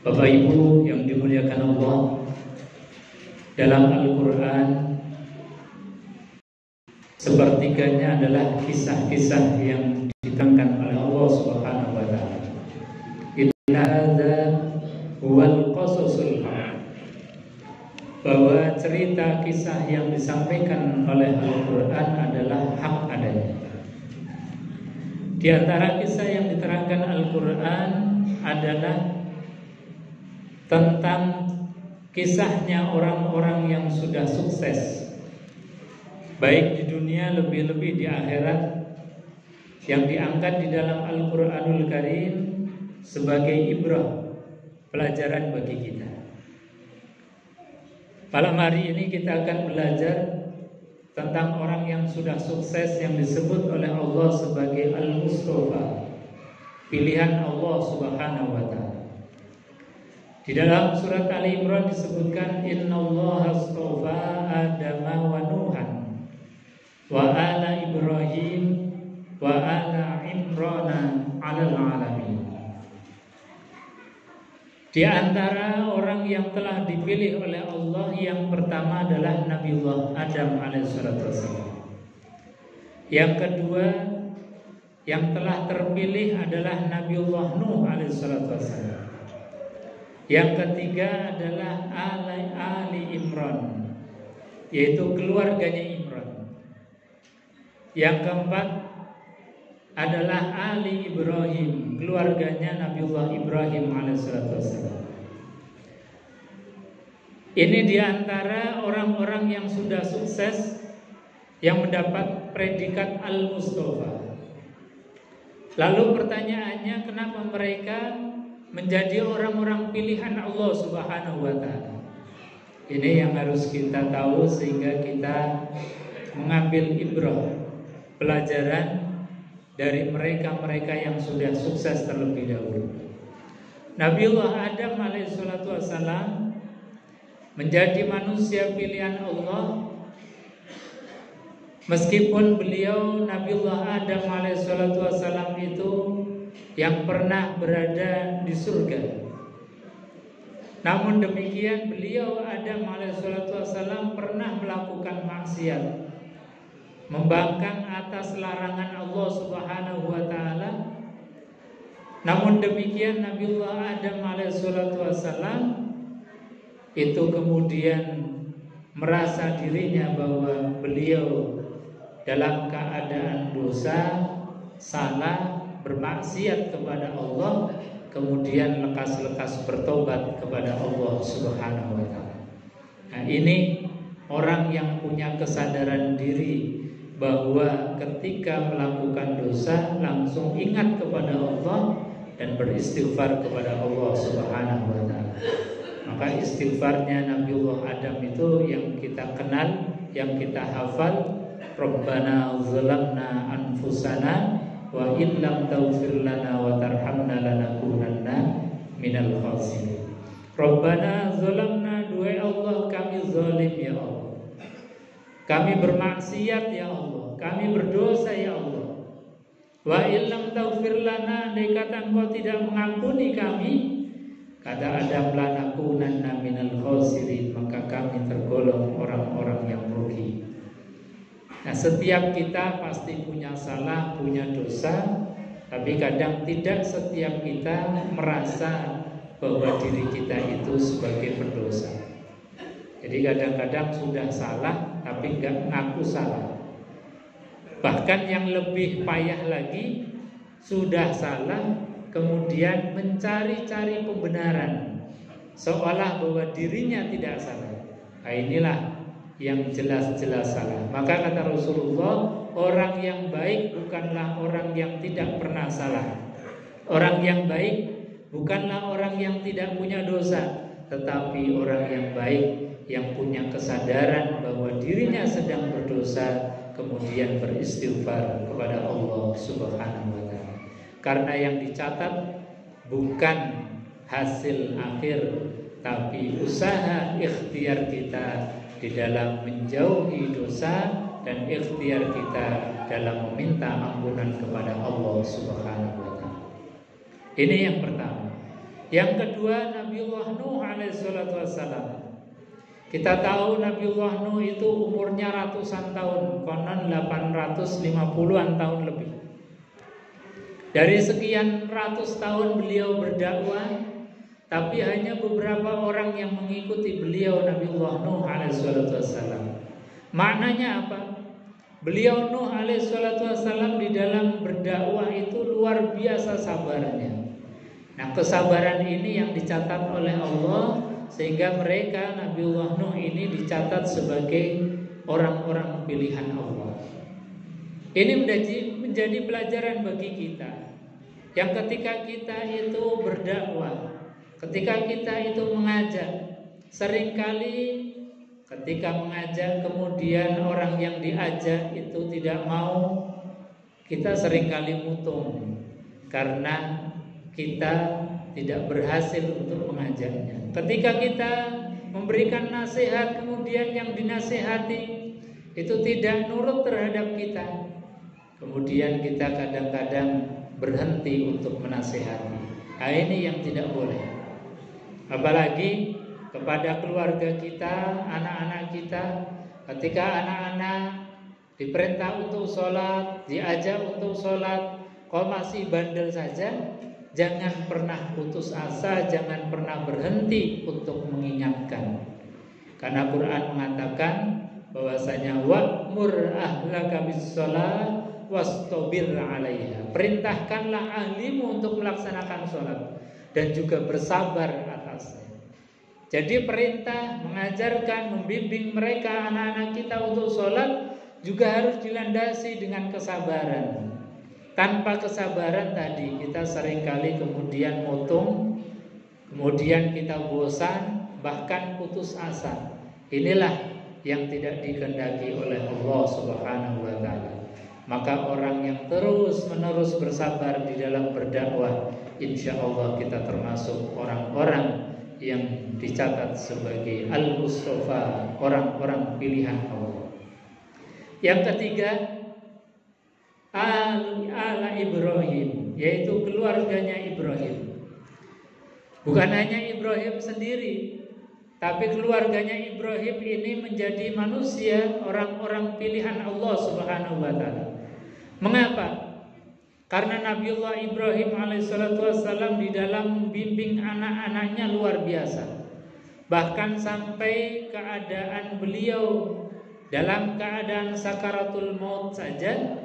Bapak Ibu yang dimuliakan Allah, dalam Al-Quran sepertiganya adalah kisah-kisah yang diterangkan oleh Allah Subhanahu wa Ta'ala. Inna hadza huwal qasasul haq, bahwa cerita kisah yang disampaikan oleh Al-Quran adalah hak adanya. Di antara kisah yang diterangkan Al-Quran adalah tentang kisahnya orang-orang yang sudah sukses, baik di dunia lebih-lebih di akhirat, yang diangkat di dalam Al-Quranul Karim sebagai ibrah, pelajaran bagi kita. Malam hari ini kita akan belajar tentang orang yang sudah sukses yang disebut oleh Allah sebagai Al-Mustafa, pilihan Allah Subhanahu wa Ta'ala. Di dalam surat Ali Imran disebutkan innallaha astafa Adama wa Nuhan wa ala Ibrahim wa ala Imrana 'alal 'alamin. Di antara orang yang telah dipilih oleh Allah, yang pertama adalah Nabiullah Adam alaihissalam. Yang kedua yang telah terpilih adalah Nabiullah Nuh alaihissalam. Yang ketiga adalah Ali Imran, yaitu keluarganya Imran. Yang keempat adalah Ali Ibrahim, keluarganya Nabiullah Ibrahim alaihissalam. Ini diantara orang-orang yang sudah sukses yang mendapat predikat Al-Mustafa. Lalu pertanyaannya, kenapa mereka menjadi orang-orang pilihan Allah Subhanahu wa Ta'ala? Ini yang harus kita tahu sehingga kita mengambil ibrah, pelajaran dari mereka-mereka yang sudah sukses terlebih dahulu. Nabiullah Adam alaihissalam menjadi manusia pilihan Allah, meskipun beliau Nabiullah Adam alaihissalam itu yang pernah berada di surga. Namun demikian beliau Adam alaihissalam pernah melakukan maksiat, membangkang atas larangan Allah Subhanahu wa Ta'ala. Namun demikian Nabiullah Adam alaihissalam itu kemudian merasa dirinya bahwa beliau dalam keadaan dosa, salah, bermaksiat kepada Allah, kemudian lekas-lekas bertobat kepada Allah Subhanahu wa Ta'ala. Nah, ini orang yang punya kesadaran diri bahwa ketika melakukan dosa langsung ingat kepada Allah dan beristighfar kepada Allah Subhanahu wa Ta'ala. Maka istighfarnya Nabiullah Adam itu yang kita kenal, yang kita hafal, Rabbana zalamna anfusana wa in lam taghfir lana wa tarhamna lanakunanna minal khasirin. Rabbana zalamna, duhai Allah kami zalim ya Allah, kami bermaksiat ya Allah, kami berdosa ya Allah. Wa in lam taghfir lana, andai kata Engkau tidak mengampuni kami, kata Adam, lanakunanna minal khasirin, maka kami tergolong orang-orang yang rugi. Nah, setiap kita pasti punya salah, punya dosa, tapi kadang tidak setiap kita merasa bahwa diri kita itu sebagai pendosa. Jadi kadang-kadang sudah salah tapi enggak ngaku salah. Bahkan yang lebih payah lagi, sudah salah kemudian mencari-cari pembenaran seolah bahwa dirinya tidak salah. Nah, inilah yang jelas-jelas salah. Maka kata Rasulullah, orang yang baik bukanlah orang yang tidak pernah salah. Orang yang baik bukanlah orang yang tidak punya dosa, tetapi orang yang baik yang punya kesadaran bahwa dirinya sedang berdosa, kemudian beristighfar kepada Allah Subhanahu wa Ta'ala. Karena yang dicatat bukan hasil akhir, tapi usaha ikhtiar kita di dalam menjauhi dosa dan ikhtiar kita dalam meminta ampunan kepada Allah Subhanahu wa Ta'ala. Ini yang pertama. Yang kedua, Nabiullah Nuh alaihissalatu wassalam. Kita tahu Nabiullah Nuh itu umurnya ratusan tahun, konon 850-an tahun lebih. Dari sekian ratus tahun beliau berdakwah, tapi hanya beberapa orang yang mengikuti beliau, Nabiullah Nuh alaihissalatu wassalam. Maknanya apa? Beliau Nuh alaihissalatu wassalam di dalam berdakwah itu luar biasa sabarnya. Nah, kesabaran ini yang dicatat oleh Allah, sehingga mereka, Nabiullah Nuh ini dicatat sebagai orang-orang pilihan Allah. Ini menjadi pelajaran bagi kita, yang ketika kita itu berdakwah, ketika kita itu mengajak, seringkali ketika mengajak kemudian orang yang diajak itu tidak mau, kita seringkali mutung karena kita tidak berhasil untuk mengajaknya. Ketika kita memberikan nasihat, kemudian yang dinasihati itu tidak nurut terhadap kita, kemudian kita kadang-kadang berhenti untuk menasihati. Nah, ini yang tidak boleh. Apalagi kepada keluarga kita, anak-anak kita, ketika anak-anak diperintah untuk sholat, diajak untuk sholat, kok masih bandel saja, jangan pernah putus asa, jangan pernah berhenti untuk mengingatkan. Karena Quran mengatakan bahwasanya wa'mur ahlaka bis-shalah wastabir 'alaiha. Perintahkanlah ahlimu untuk melaksanakan sholat dan juga bersabar atasnya. Jadi perintah mengajarkan, membimbing mereka, anak-anak kita untuk sholat juga harus dilandasi dengan kesabaran. Tanpa kesabaran tadi kita seringkali kemudian mutung, kemudian kita bosan, bahkan putus asa. Inilah yang tidak dikehendaki oleh Allah Subhanahu wa taala. Maka orang yang terus-menerus bersabar di dalam berdakwah, insya Allah kita termasuk orang-orang yang dicatat sebagai Al-Mustafa, orang-orang pilihan Allah. Yang ketiga, ala Ibrahim, yaitu keluarganya Ibrahim. Bukan hanya Ibrahim sendiri, tapi keluarganya Ibrahim ini menjadi manusia, orang-orang pilihan Allah Subhanahu wa taala. Mengapa? Karena Nabiullah Ibrahim alaihissalatu wassalam di dalam membimbing anak-anaknya luar biasa. Bahkan sampai keadaan beliau dalam keadaan sakaratul maut saja,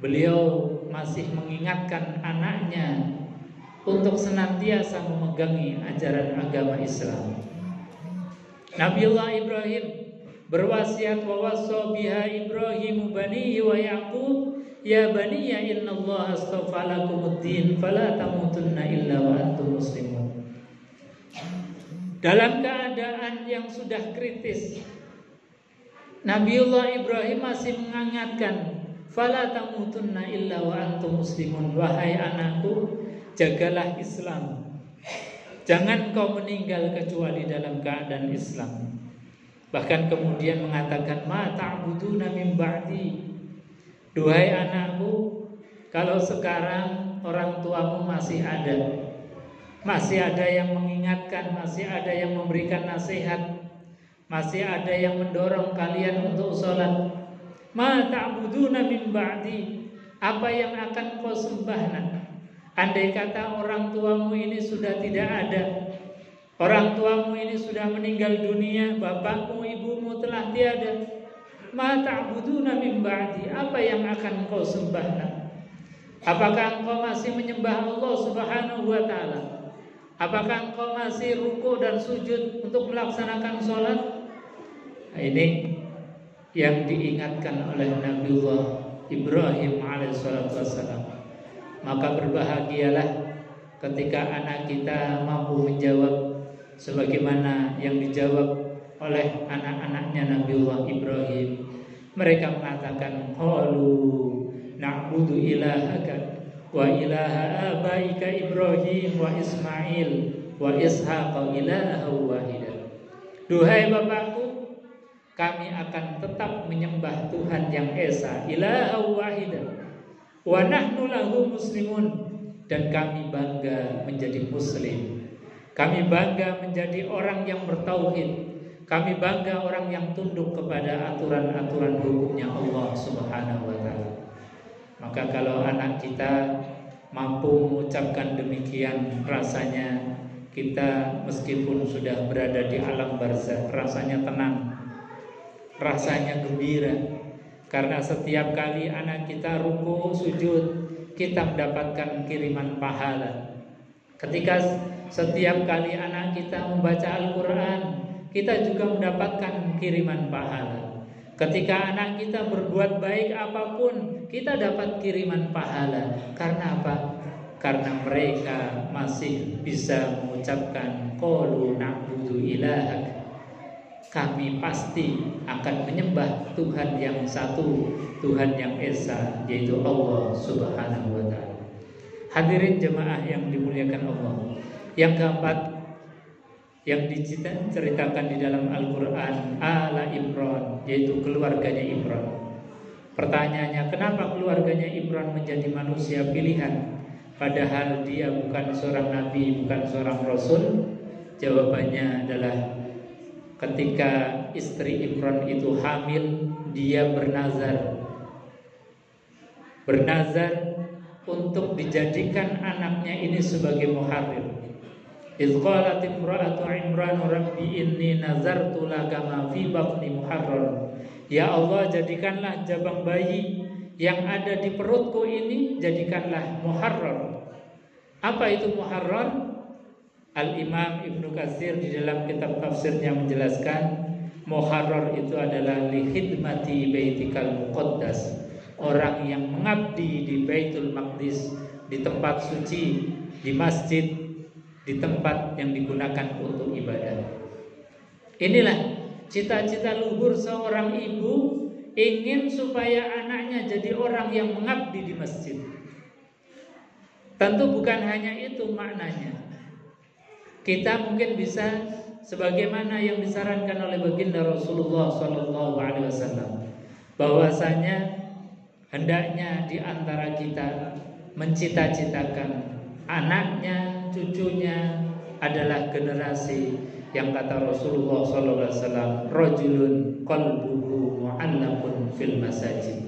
beliau masih mengingatkan anaknya untuk senantiasa memegangi ajaran agama Islam. Nabiullah Ibrahim berwasiat, wa wassa biha Ibrahim banihi wa Yaqub ya baniya innallaha astafa lakumuddin fala tamutunna illa wa antum muslimun. Dalam keadaan yang sudah kritis, Nabiullah Ibrahim masih mengingatkan, fala tamutunna illa wa antum muslimun. Wahai anakku, jagalah Islam. Jangan kau meninggal kecuali dalam keadaan Islam. Bahkan kemudian mengatakan, ma ta'buduna min ba'di. Duhai anakku, kalau sekarang orang tuamu masih ada yang mengingatkan, masih ada yang memberikan nasihat, masih ada yang mendorong kalian untuk sholat, ma ta'buduna min ba'di, apa yang akan kau sembah nanti? Andai kata orang tuamu ini sudah tidak ada, orang tuamu ini sudah meninggal dunia, bapakmu, ibumu telah tiada, ma ta'buduna min ba'di, apa yang akan kau sembah nanti? Apakah engkau masih menyembah Allah Subhanahu wa taala? Apakah engkau masih ruku dan sujud untuk melaksanakan sholat? Nah, ini yang diingatkan oleh Nabiullah Ibrahim alaihissalatu wassalam. Maka berbahagialah ketika anak kita mampu menjawab sebagaimana yang dijawab oleh anak-anaknya Nabiullah Ibrahim. Mereka mengatakan, qalu na'budu ilahaka wa ilaha abaika Ibrahim wa Ismail wa Ishaq ilaha wahidah. Duhai bapakku, kami akan tetap menyembah Tuhan yang esa, ilaha wahidah, wa nahnu lahu muslimun, dan kami bangga menjadi muslim. Kami bangga menjadi orang yang bertauhid. Kami bangga orang yang tunduk kepada aturan-aturan hukumnya Allah Subhanahu wa taala. Maka kalau anak kita mampu mengucapkan demikian, rasanya kita meskipun sudah berada di alam barzakh rasanya tenang, rasanya gembira. Karena setiap kali anak kita ruku sujud, kita mendapatkan kiriman pahala. Ketika setiap kali anak kita membaca Al-Quran, kita juga mendapatkan kiriman pahala. Ketika anak kita berbuat baik apapun, kita dapat kiriman pahala. Karena apa? Karena mereka masih bisa mengucapkan qalu na'budu ilahak. Kami pasti akan menyembah Tuhan yang satu, Tuhan yang esa, yaitu Allah Subhanahu wa ta'ala. Hadirin jemaah yang dimuliakan Allah. Yang keempat yang diceritakan di dalam Al-Quran, Ala Imran, yaitu keluarganya Imran. Pertanyaannya, kenapa keluarganya Imran menjadi manusia pilihan, padahal dia bukan seorang nabi, bukan seorang rasul? Jawabannya adalah ketika istri Imran itu hamil, dia bernazar untuk dijadikan anaknya ini sebagai muharrir. Idz qalat imra'atu Imran rabbi inni nazartu laka ma fi batni muharrar. Ya Allah, jadikanlah jabang bayi yang ada di perutku ini, jadikanlah muharrar. Apa itu muharrar? Al-Imam Ibnu Katsir di dalam kitab tafsirnya menjelaskan, muharrar itu adalah li khidmati baitikal muqaddas, orang yang mengabdi di Baitul Maqdis, di tempat suci, di masjid, di tempat yang digunakan untuk ibadah. Inilah cita-cita luhur seorang ibu, ingin supaya anaknya jadi orang yang mengabdi di masjid. Tentu bukan hanya itu maknanya. Kita mungkin bisa sebagaimana yang disarankan oleh baginda Rasulullah SAW, bahwasanya hendaknya di antara kita mencita-citakan anaknya, cucunya adalah generasi yang kata Rasulullah SAW, rajulun qalbuhu mu'allaqun fil masajid,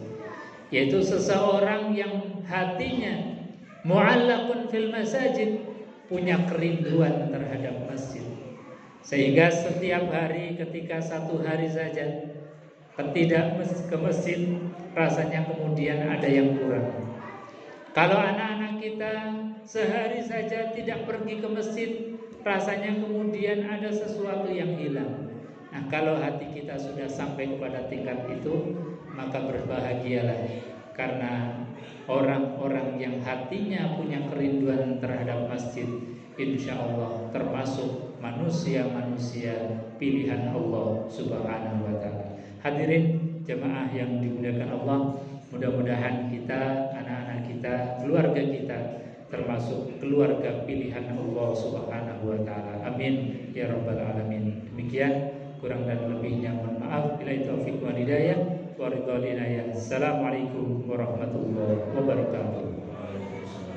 yaitu seseorang yang hatinya mu'allaqun fil masajid, punya kerinduan terhadap masjid, sehingga setiap hari ketika satu hari saja tidak ke masjid, rasanya kemudian ada yang kurang. Kalau anak-anak kita sehari saja tidak pergi ke masjid, rasanya kemudian ada sesuatu yang hilang. Nah, kalau hati kita sudah sampai kepada tingkat itu, maka berbahagialah, karena orang-orang yang hatinya punya kerinduan terhadap masjid, insya Allah termasuk manusia-manusia pilihan Allah Subhanahu wa ta'ala. Hadirin jemaah yang dimuliakan Allah, mudah-mudahan kita, anak-anak kita, keluarga kita termasuk keluarga pilihan Allah Subhanahu wa ta'ala. Amin ya rabbal alamin. Demikian, kurang dan lebihnya mohon maaf. Billahi taufiq wal hidayah wa ridha. Assalamualaikum warahmatullahi wabarakatuh.